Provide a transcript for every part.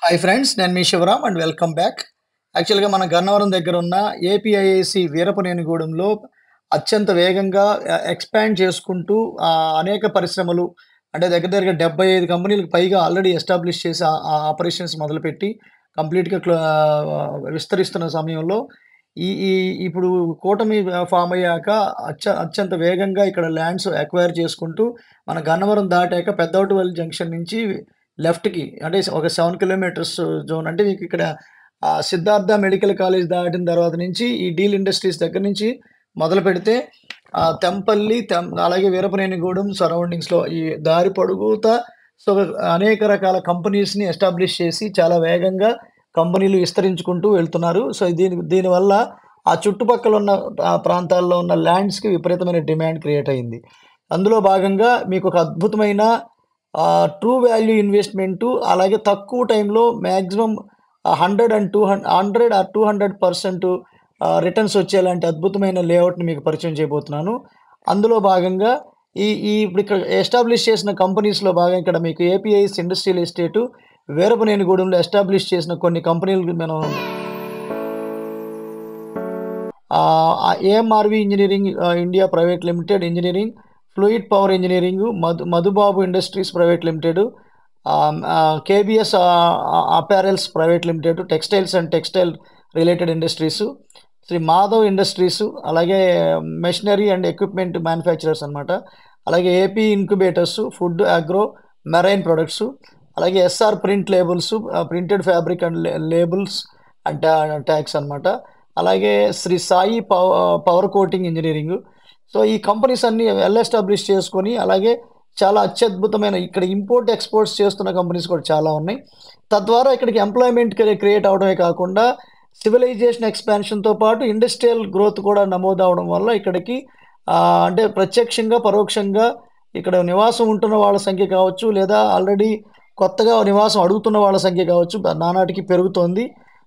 Hi friends. నేను మీ Shivaram and welcome back. యాక్చువల్‌గా మన గన్నవరం దగ్గర ఉన్న ఏపీఐఐసీ వీరపనేనిగూడెంలో అత్యంత వేగంగా ఎక్స్‌పాండ్ చేసుకుంటూ అనేక పరిశ్రమలు అంటే దగ్గర దగ్గరగా 75 కంపెనీలకు పైగా ఆల్రెడీ ఎస్టాబ్లిష్ చేసి ఆపరేషన్స్ మొదలుపెట్టి కంప్లీట్‌గా విస్తరిస్తున్న సమయంలో ఈ ఈ ఇప్పుడు కూటమి ఫార్మ్ అయ్యాక అత్యంత వేగంగా ఇక్కడ ల్యాండ్స్ అక్వైర్ చేసుకుంటూ మన గన్నవరం దాటాక పెద్దవటిపల్లి జంక్షన్ నుంచి లెఫ్ట్‌కి అంటే ఒక 7 కిలోమీటర్స్ జోన్ అంటే మీకిక్కడ సిద్ధార్థ మెడికల్ కాలేజ్ దాటిన తర్వాత నుంచి ఈ డీల్ ఇండస్ట్రీస్ దగ్గర నుంచి మొదలుపెడితే తెంపల్లి, అలాగే వీరపనేనిగూడెం సరౌండింగ్స్‌లో ఈ దారి పొడుగుతా సో, అనేక రకాల కంపెనీస్‌ని ఎస్టాబ్లిష్ చేసి చాలా వేగంగా కంపెనీలు విస్తరించుకుంటూ వెళ్తున్నారు. సో, దీనివల్ల ఆ చుట్టుపక్కల ఉన్న ప్రాంతాల్లో ఉన్న ల్యాండ్స్‌కి విపరీతమైన డిమాండ్ క్రియేట్ అయింది. అందులో భాగంగా మీకొక అద్భుతమైన ట్రూ వాల్యూ ఇన్వెస్ట్‌మెంటు అలాగే తక్కువ టైంలో మాక్సిమం 100 అండ్ 200 ఆర్ 200% రిటర్న్స్ వచ్చేలాంటి అద్భుతమైన లేఅవుట్‌ని మీకు పరిచయం చేయబోతున్నాను. అందులో భాగంగా ఈ ఈ ఇప్పుడిక్కడ ఎస్టాబ్లిష్ చేసిన కంపెనీస్‌లో భాగంగా ఇక్కడ మీకు ఏపీఐస్ ఇండస్ట్రియల్ ఎస్టేటు వీరపనేనిగూడెంలో ఎస్టాబ్లిష్ చేసిన కొన్ని కంపెనీలు మనం AMRV engineering India private limited engineering, fluid power engineering, Madhubabu industries private limited, KBS apparels private limited, textiles and textile related industries, Shri Madhav industries, అలాగే మెషినరీ అండ్ ఎక్విప్‌మెంట్ మ్యానుఫ్యాక్చరర్స్ అనమాట. అలాగే AP incubators, food, agro, marine products, అలాగే SR print labels, printed fabric and labels and tags అనమాట. అలాగే Shri Sai power coating engineering. So, ఈ companies అన్నీ well establish చేసుకొని, అలాగే చాలా అత్యద్భుతమైన ఇక్కడ ఇంపోర్ట్, ఎక్స్‌పోర్ట్స్ చేస్తున్న కంపెనీస్ కూడా చాలా ఉన్నాయి. తద్వారా ఇక్కడికి ఎంప్లాయ్‌మెంట్ క్రియేట్ అవ్వడమే కాకుండా, సివిలైజేషన్ ఎక్స్‌పాన్షన్‌తో పాటు ఇండస్ట్రియల్ గ్రోత్ కూడా నమోదవ్వడం వల్ల ఇక్కడికి అంటే ప్రత్యక్షంగా, పరోక్షంగా ఇక్కడ నివాసం ఉంటున్న వాళ్ళ సంఖ్య కావచ్చు, లేదా ఆల్రెడీ కొత్తగా నివాసం అడుగుతున్న వాళ్ళ సంఖ్య కావచ్చు, నానాటికి పెరుగుతోంది.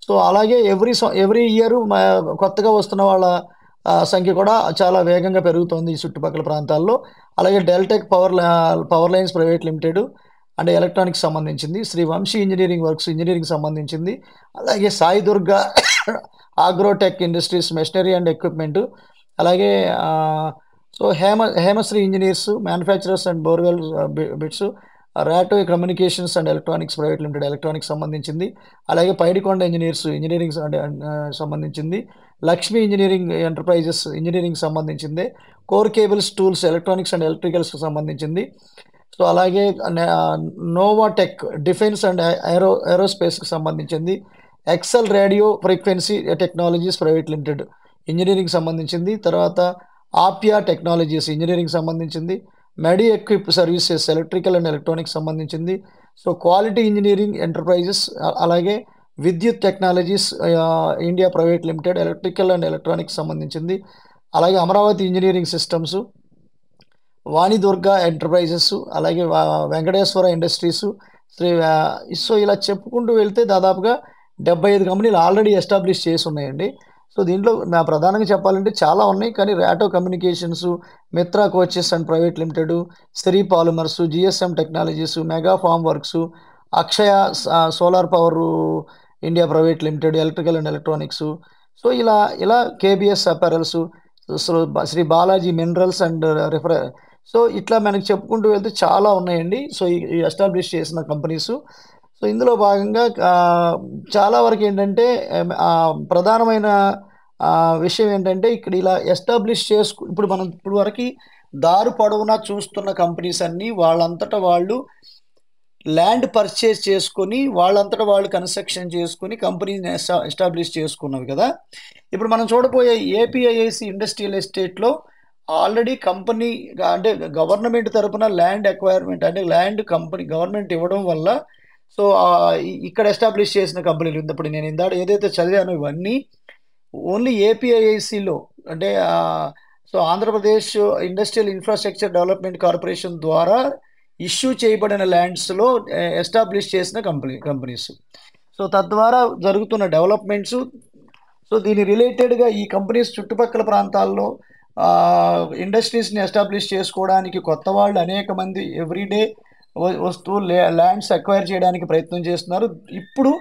సో, అలాగే ఎవ్రీ ఇయరు కొత్తగా వస్తున్న వాళ్ళ సంఖ్య కూడా చాలా వేగంగా పెరుగుతోంది ఈ చుట్టుపక్కల ప్రాంతాల్లో. అలాగే Deltek power lines private limited అంటే ఎలక్ట్రానిక్స్ సంబంధించింది. శ్రీ వంశీ ఇంజినీరింగ్ వర్క్స్ ఇంజినీరింగ్‌కి సంబంధించింది. అలాగే Sai Durga agrotech industries machinery and equipment. అలాగే so, Hemasri engineers manufacturers and borewell bits, Rato communications and electronics private limited electronics సంబంధించింది. అలాగే పైడికొండ ఇంజినీరింగ్ అంటే సంబంధించింది. లక్ష్మీ ఇంజినీరింగ్ ఎంటర్‌ప్రైజెస్ ఇంజినీరింగ్‌కి సంబంధించిందే. Core cables tools electronics and ఎలక్ట్రికల్స్‌కి సంబంధించింది. సో, అలాగే నోవాటెక్ డిఫెన్స్ అండ్ ఏరోస్పేస్‌కి సంబంధించింది. Excel radio frequency technologies private limited ఇంజినీరింగ్‌కి సంబంధించింది. తర్వాత ఆప్యా టెక్నాలజీస్ ఇంజినీరింగ్‌కి సంబంధించింది. Medi equip services electrical and electronics సంబంధించింది. సో, క్వాలిటీ ఇంజినీరింగ్ ఎంటర్‌ప్రైజెస్ అలాగే Vidyut technologies India private limited electrical and electronics సంబంధించింది. అలాగే Amaravati engineering systems, Vanidurga enterprises, అలాగే వెంకటేశ్వర ఇండస్ట్రీసు, సో, ఇలా చెప్పుకుంటూ వెళ్తే దాదాపుగా 75 కంపెనీలు ఆల్రెడీ ఎస్టాబ్లిష్ చేసున్నాయండి. సో, దీంట్లో ప్రధానంగా చెప్పాలంటే చాలా ఉన్నాయి. కానీ Rato communications, Mitra coaches and private limited, Shri polymers, GSM technologies, mega farm works, Akshaya solar power India private limited electrical and electronics. So, ఇలా KBS apparels, Shri Balaji minerals and so, ఇట్లా మనకి చెప్పుకుంటూ వెళ్తే చాలా ఉన్నాయండి. సో, ఈ ఎస్టాబ్లిష్ చేసిన కంపెనీసు. సో, ఇందులో భాగంగా చాలా వరకేంటంటే ప్రధానమైన విషయం ఏంటంటే ఇక్కడ ఇలా ఎస్టాబ్లిష్ ఇప్పుడు మనం ఇప్పుడు వరకి దారి పొడవునా చూస్తున్న కంపెనీస్ అన్నీ వాళ్ళంతట వాళ్ళు ల్యాండ్ పర్చేజ్ చేసుకొని, వాళ్ళంతట వాళ్ళు కన్‌స్ట్రక్షన్ చేసుకొని కంపెనీని ఎస్టాబ్లిష్ చేసుకున్నవి కదా! ఇప్పుడు మనం చూడబోయే ఏపీఐఐసీ ఇండస్ట్రియల్ ఎస్టేట్‌లో ఆల్రెడీ కంపెనీ అంటే గవర్నమెంట్ తరపున ల్యాండ్ అక్వైర్‌మెంట్ అంటే ల్యాండ్ కంపెనీ గవర్నమెంట్ ఇవ్వడం వల్ల సో, ఇక్కడ ఎస్టాబ్లిష్ చేసిన కంపెనీలు ఇప్పుడు నేను ఇందాక ఏదైతే చదివానో ఇవన్నీ ఓన్లీ ఏపీఐఐసీలో అంటే so, Andhra Pradesh industrial infrastructure development corporation ద్వారా ఇష్యూ చేయబడిన ల్యాండ్స్‌లో ఎస్టాబ్లిష్ చేసిన కంపెనీస్. సో, తద్వారా జరుగుతున్న డెవలప్‌మెంట్సు సో, దీని రిలేటెడ్‌గా ఈ కంపెనీస్ చుట్టుపక్కల ప్రాంతాల్లో ఇండస్ట్రీస్‌ని ఎస్టాబ్లిష్ చేసుకోవడానికి కొత్త వాళ్ళు అనేక మంది ఎవ్రీ డే వస్తూ ల్యాండ్స్ అక్వైర్ చేయడానికి ప్రయత్నం చేస్తున్నారు. ఇప్పుడు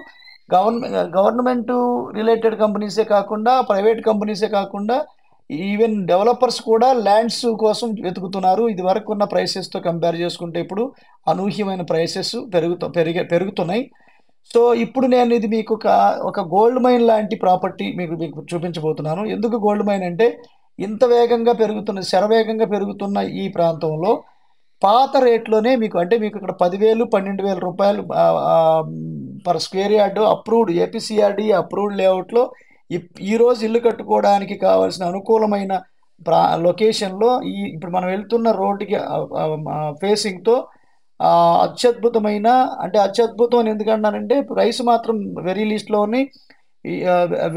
గవర్నమెంట్ రిలేటెడ్ కంపెనీసే కాకుండా, ప్రైవేట్ కంపెనీసే కాకుండా ఈవెన్ డెవలపర్స్ కూడా ల్యాండ్స్ కోసం వెతుకుతున్నారు. ఇది వరకు ఉన్న ప్రైసెస్తో కంపేర్ చేసుకుంటే ఇప్పుడు అనూహ్యమైన ప్రైసెస్ పెరుగుతున్నాయి. సో ఇప్పుడు నేను ఇది మీకు ఒక గోల్డ్ మైన్ లాంటి ప్రాపర్టీ మీకు మీకు చూపించబోతున్నాను. ఎందుకు గోల్డ్ మైన్ అంటే, ఇంత వేగంగా పెరుగుతున్న శరవేగంగా పెరుగుతున్న ఈ ప్రాంతంలో పాత రేట్లోనే మీకు, అంటే మీకు ఇక్కడ 10,000 12,000 రూపాయలు per square yard approved ఏపీసీఆర్డీ approved లేఅవుట్లో ఈరోజు ఇల్లు కట్టుకోవడానికి కావాల్సిన అనుకూలమైన లొకేషన్లో ఇప్పుడు మనం వెళ్తున్న రోడ్డుకి ఫేసింగ్తో అత్యద్భుతమైన, అంటే అత్యద్భుతం అని ఎందుకంటానంటే ప్రైస్ మాత్రం వెరీ లీస్ట్లోని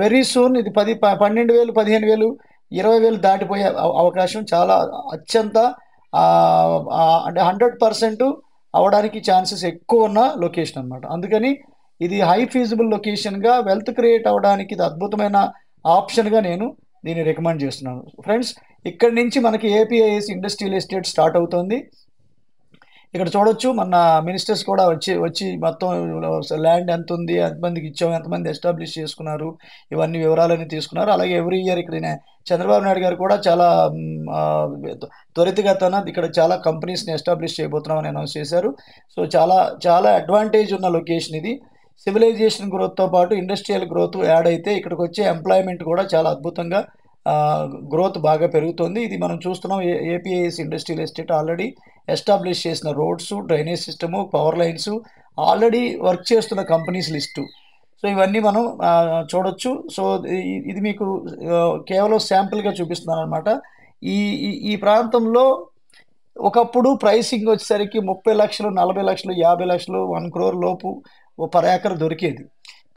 వెరీ సూన్ ఇది 12,000 15,000 20,000 దాటిపోయే అవకాశం చాలా అత్యంత అంటే 100% అవడానికి ఛాన్సెస్ ఎక్కువ ఉన్న లొకేషన్ అనమాట. అందుకని ఇది హై ఫీజిబుల్ లొకేషన్గా వెల్త్ క్రియేట్ అవ్వడానికి ఇది అద్భుతమైన ఆప్షన్గా నేను దీన్ని రికమెండ్ చేస్తున్నాను. ఫ్రెండ్స్, ఇక్కడి నుంచి మనకి ఏపీఐఎస్ ఇండస్ట్రియల్ ఎస్టేట్ స్టార్ట్ అవుతుంది. ఇక్కడ చూడొచ్చు, మన మినిస్టర్స్ కూడా వచ్చి మొత్తం ల్యాండ్ ఎంత ఉంది, ఎంతమందికి ఇచ్చాం, ఎంతమంది ఎస్టాబ్లిష్ చేసుకున్నారు, ఇవన్నీ వివరాలన్నీ తీసుకున్నారు. అలాగే ఎవ్రీ ఇయర్ ఇక్కడ చంద్రబాబు నాయుడు గారు కూడా చాలా త్వరితగతిన ఇక్కడ చాలా కంపెనీస్ని ఎస్టాబ్లిష్ చేయబోతున్నామని అనౌన్స్ చేశారు. సో చాలా అడ్వాంటేజ్ ఉన్న లొకేషన్ ఇది. సివిలైజేషన్ గ్రోత్తో పాటు ఇండస్ట్రియల్ గ్రోత్ యాడ్ అయితే ఇక్కడికి వచ్చే ఎంప్లాయ్మెంట్ కూడా చాలా అద్భుతంగా గ్రోత్ బాగా పెరుగుతుంది. ఇది మనం చూస్తున్నాం. APIIC industrial estate already establish చేసిన roads, drainage system, power lines, already work చేస్తున్న కంపెనీస్ లిస్టు. సో ఇవన్నీ మనం చూడొచ్చు. సో ఇది మీకు కేవలం శాంపుల్గా చూపిస్తున్నాను అనమాట. ఈ ప్రాంతంలో ఒకప్పుడు ప్రైసింగ్ వచ్చేసరికి 30 లక్షలు, 40 లక్షలు, 50 లక్షలు, 1 crore లోపు పర్ ఏకర్ దొరికేది.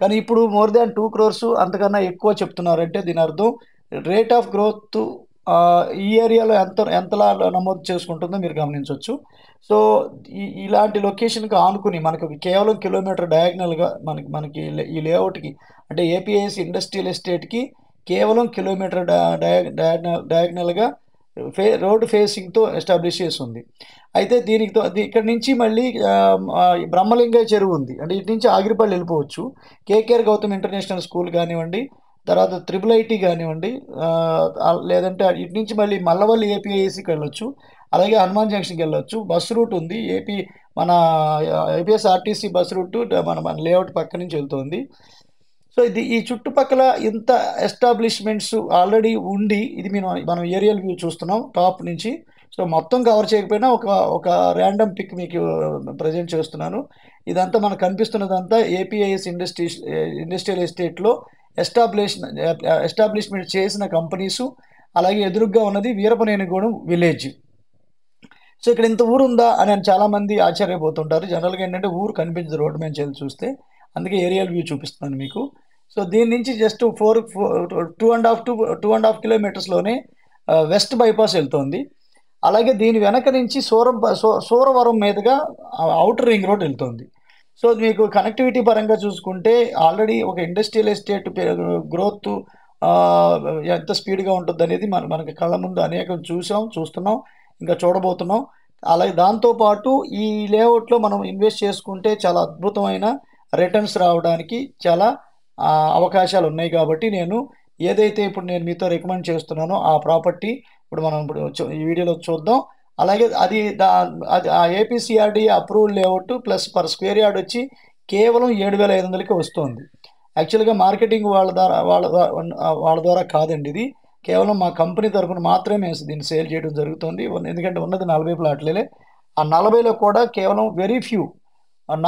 కానీ ఇప్పుడు మోర్ దాన్ 2 crores అంతకన్నా ఎక్కువ చెప్తున్నారంటే దీని అర్థం రేట్ ఆఫ్ గ్రోత్ ఈ ఏరియాలో ఎంతలా నమోదు చేసుకుంటుందో మీరు గమనించవచ్చు. సో ఇలాంటి లొకేషన్కి ఆనుకుని మనకు కేవలం కిలోమీటర్ డయాగ్నల్గా మనకి ఈ లేఅవుట్కి, అంటే ఏపీఐఎస్ ఇండస్ట్రియల్ ఎస్టేట్కి కేవలం కిలోమీటర్ డయాగ్నల్గా రోడ్ ఫేసింగ్తో ఎస్టాబ్లిష్ చేసి ఉంది. అయితే ఇక్కడ నుంచి మళ్ళీ బ్రహ్మలింగ చెరువు ఉంది, అంటే ఇటు నుంచి ఆగిరిపల్లి వెళ్ళిపోవచ్చు. కేకేఆర్ గౌతమ్ ఇంటర్నేషనల్ స్కూల్ కానివ్వండి, తర్వాత IIIT కానివ్వండి, లేదంటే ఇటు నుంచి మళ్ళీ మల్లవల్లి ఏపీఐసికి వెళ్ళొచ్చు. అలాగే హనుమాన్ జంక్షన్కి వెళ్ళొచ్చు. బస్ రూట్ ఉంది. మన ఏపీఎస్ ఆర్టీసీ బస్ రూట్ మన లేఅవుట్ పక్క నుంచి వెళ్తుంది. సో ఈ చుట్టుపక్కల ఇంత ఎస్టాబ్లిష్మెంట్స్ ఆల్రెడీ ఉండి, ఇది మనం ఏరియల్ వ్యూ చూస్తున్నాం టాప్ నుంచి. సో మొత్తం కవర్ చేయకపోయినా ఒక ర్యాండమ్ పిక్ మీకు ప్రజెంట్ చేస్తున్నాను. ఇదంతా మనకు కనిపిస్తున్నదంతా ఏపీఐఎస్ ఇండస్ట్రియల్ ఎస్టేట్లో ఎస్టాబ్లిష్మెంట్ చేసిన కంపెనీసు. అలాగే ఎదురుగ్గా ఉన్నది వీరపనేనిగూడెం విలేజ్. సో ఇక్కడ ఇంత ఊరు ఉందా అని చాలామంది ఆశ్చర్యపోతుంటారు. జనరల్గా ఏంటంటే ఊరు కనిపించదు రోడ్డు మీద వెళ్ళి చూస్తే, అందుకే ఏరియల్ వ్యూ చూపిస్తున్నాను మీకు. సో దీని నుంచి జస్ట్ 2.5 కిలోమీటర్స్లోనే వెస్ట్ బైపాస్ వెళ్తుంది. అలాగే దీని వెనక నుంచి సూరవరం మీదుగా అవుటర్ రింగ్ రోడ్ వెళ్తుంది. సో మీకు కనెక్టివిటీ పరంగా చూసుకుంటే ఆల్రెడీ ఒక ఇండస్ట్రియల్ ఎస్టేట్ గ్రోత్ ఎంత స్పీడ్గా ఉంటుంది అనేది మనకి కళ్ళ ముందు అనేకం చూస్తున్నాం, ఇంకా చూడబోతున్నాం. అలాగే దాంతోపాటు ఈ లేఅవుట్లో మనం ఇన్వెస్ట్ చేసుకుంటే చాలా అద్భుతమైన రిటర్న్స్ రావడానికి చాలా అవకాశాలు ఉన్నాయి. కాబట్టి ఏదైతే ఇప్పుడు నేను మీతో రికమెండ్ చేస్తున్నానో ఆ ప్రాపర్టీ ఇప్పుడు ఈ వీడియోలో చూద్దాం. అలాగే అది ఆ ఏపీసీఆర్డీ approved layout plus per square yard వచ్చి కేవలం 7,500కి వస్తుంది. యాక్చువల్గా మార్కెటింగ్ వాళ్ళ ద్వారా కాదండి, ఇది కేవలం మా కంపెనీ తరఫున మాత్రమే దీన్ని సేల్ చేయడం జరుగుతుంది. ఎందుకంటే ఉన్నది 40 ప్లాట్లే. ఆ 40లో కూడా కేవలం very few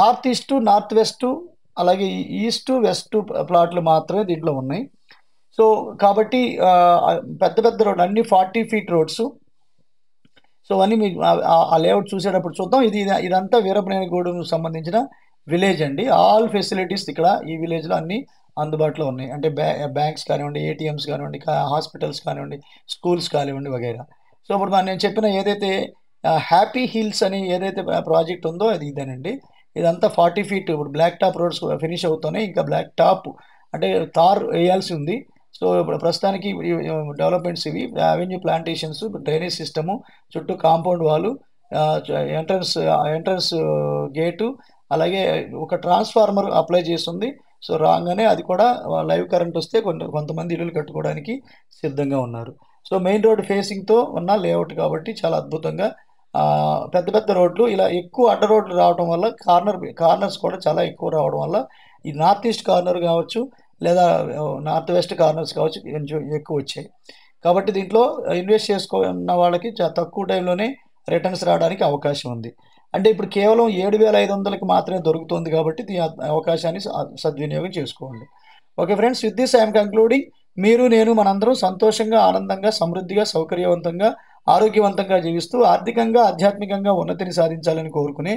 north east, north west, అలాగే ఈస్ట్ వెస్ట్ ప్లాట్లు మాత్రమే దీంట్లో ఉన్నాయి. సో కాబట్టి పెద్ద రోడ్ అన్ని 40 feet రోడ్స్. సో అన్నీ మీకు ఆ లేఅవుట్ చూసేటప్పుడు చూద్దాం. ఇదంతా వీరపనేనిగూడెం సంబంధించిన విలేజ్ అండి. ఆల్ ఫెసిలిటీస్ ఇక్కడ ఈ విలేజ్లో అన్నీ అందుబాటులో ఉన్నాయి. అంటే బ్యాంక్స్ కానివ్వండి, ATMs కానివ్వండి, హాస్పిటల్స్ కానివ్వండి, స్కూల్స్ కానివ్వండి వగైరా. సో ఇప్పుడు నేను చెప్పిన ఏదైతే హ్యాపీ హిల్స్ అని ఏదైతే ప్రాజెక్ట్ ఉందో అది ఇదేనండి. ఇదంతా 40 feet ఇప్పుడు బ్లాక్ టాప్ రోడ్స్ ఫినిష్ అవుతున్నాయి. ఇంకా బ్లాక్ టాప్ అంటే తార్ వేయాల్సి ఉంది. సో ఇప్పుడు ప్రస్తుతానికి డెవలప్మెంట్స్ ఇవి అవెన్యూ ప్లాంటేషన్స్, డ్రైనేజ్ సిస్టము, చుట్టూ కాంపౌండ్ వాళ్ళు, ఎంట్రన్స్ ఎంట్రన్స్ గేటు, అలాగే ఒక ట్రాన్స్ఫార్మర్ అప్లై చేస్తుంది. సో రాగానే అది కూడా లైవ్ కరెంట్ వస్తే కొంతమంది ఇల్లులు కట్టుకోవడానికి సిద్ధంగా ఉన్నారు. సో మెయిన్ రోడ్ ఫేసింగ్తో ఉన్న లేఅవుట్ కాబట్టి చాలా అద్భుతంగా పెద్ద పెద్ద రోడ్లు ఇలా ఎక్కువ అడ్డ రోడ్లు రావడం వల్ల కార్నర్స్ కూడా చాలా ఎక్కువ రావడం వల్ల ఈ నార్త్ ఈస్ట్ కార్నర్ కావచ్చు, లేదా నార్త్ వెస్ట్ కార్నర్స్ కావచ్చు, కొంచెం ఎక్కువ వచ్చాయి. కాబట్టి దీంట్లో ఇన్వెస్ట్ చేసుకున్న వాళ్ళకి తక్కువ టైంలోనే రిటర్న్స్ రావడానికి అవకాశం ఉంది. అంటే ఇప్పుడు కేవలం 7,500కి మాత్రమే దొరుకుతుంది కాబట్టి ఈ అవకాశాన్ని సద్వినియోగం చేసుకోండి. Okay friends, with this I'm concluding. మీరు, నేను, మనందరం సంతోషంగా, ఆనందంగా, సమృద్ధిగా, సౌకర్యవంతంగా, ఆరోగ్యవంతంగా జీవిస్తూ ఆర్థికంగా, ఆధ్యాత్మికంగా ఉన్నతిని సాధించాలని కోరుకునే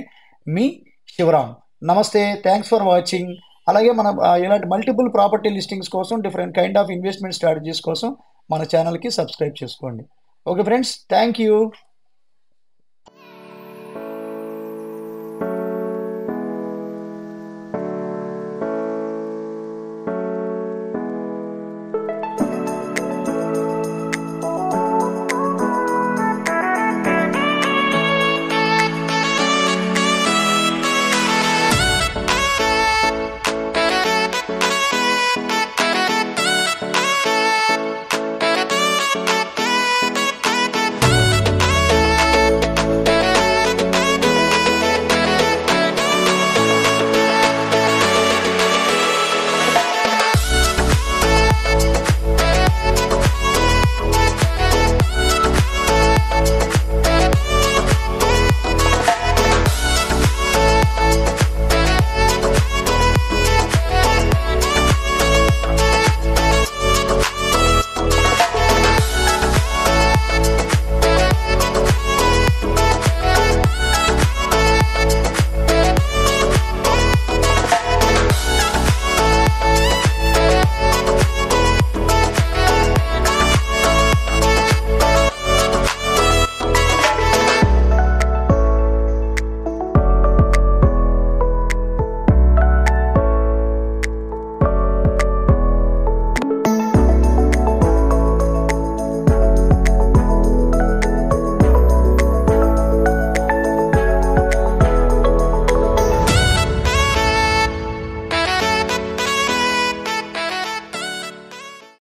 మీ శివరామ్. నమస్తే, థ్యాంక్స్ ఫర్ వాచింగ్. అలాగే మన ఇలాంటి మల్టిపుల్ ప్రాపర్టీ లిస్టింగ్స్ కోసం, different kind of investment strategies కోసం మన ఛానల్కి సబ్స్క్రైబ్ చేసుకోండి. Okay friends, thank you.